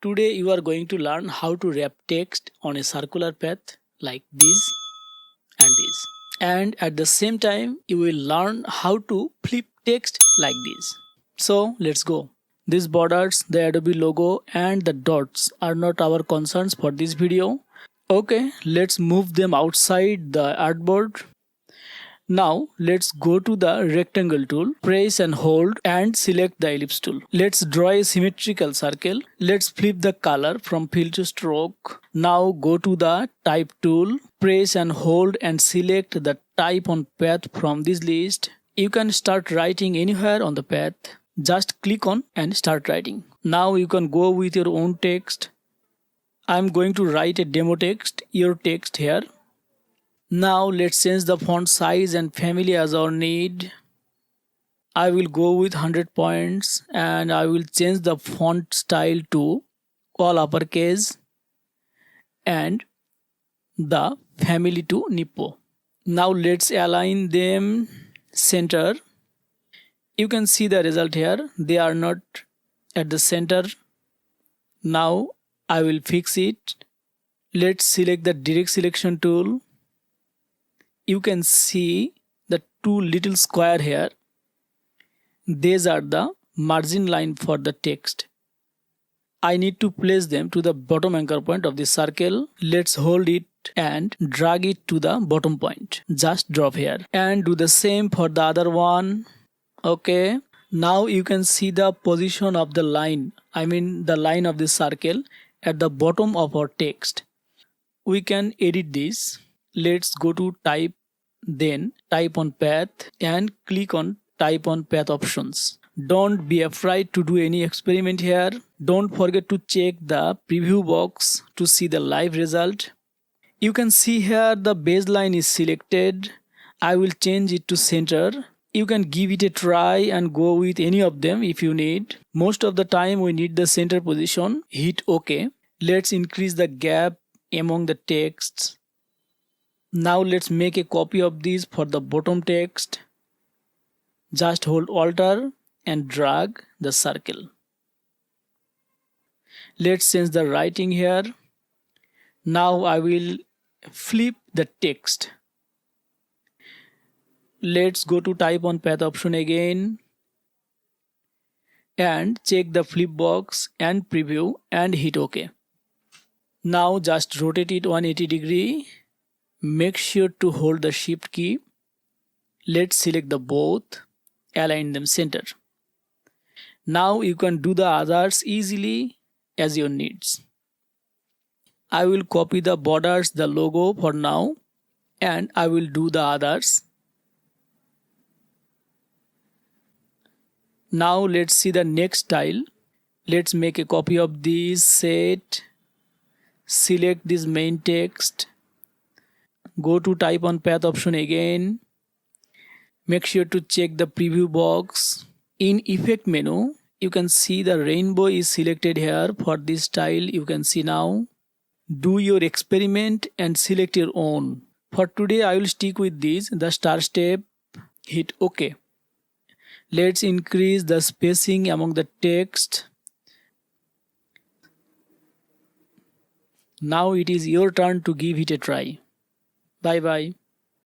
Today you are going to learn how to wrap text on a circular path like this and this. And at the same time you will learn how to flip text like this. So let's go. These borders, the Adobe logo and the dots are not our concerns for this video. Okay, let's move them outside the artboard. Now let's go to the rectangle tool, press and hold and select the ellipse tool. Let's draw a symmetrical circle. Let's flip the color from fill to stroke. Now go to the type tool, press and hold and select the type on path from this list. You can start writing anywhere on the path. Just click on and start writing. Now you can go with your own text. I'm going to write a demo text, your text here. Now let's change the font size and family as our need. I will go with 100 points and I will change the font style to all uppercase and the family to Nippo. Now let's align them center. You can see the result here. They are not at the center. Now I will fix it. Let's select the direct selection tool. You can see the two little square here. These are the margin line for the text. I need to place them to the bottom anchor point of the circle. Let's hold it and drag it to the bottom point. Just drop here and do the same for the other one. Okay. Now you can see the position of the line. The line of the circle at the bottom of our text. We can edit this. Let's go to type, then type on path and click on type on path options. Don't be afraid to do any experiment here. Don't forget to check the preview box to see the live result. You can see here the baseline is selected. I will change it to center. You can give it a try and go with any of them if you need. Most of the time we need the center position. Hit OK. Let's increase the gap among the texts. Now let's make a copy of this for the bottom text. Just hold Alt and drag the circle. Let's change the writing here. Now I will flip the text. Let's go to type on path option again and check the flip box and preview and hit OK. Now just rotate it 180 degree. Make sure to hold the shift key. Let's select the both, align them center. Now you can do the others easily as your needs. I will copy the borders, the logo for now, and I will do the others. Now let's see the next style. Let's make a copy of this set. Select this main text. Go to type on path option again. Make sure to check the preview box. In effect menu, you can see the rainbow is selected here for this style. You can see now. Do your experiment and select your own. For today I will stick with this, the star step. Hit OK. Let's increase the spacing among the text. Now it is your turn to give it a try. Bye bye.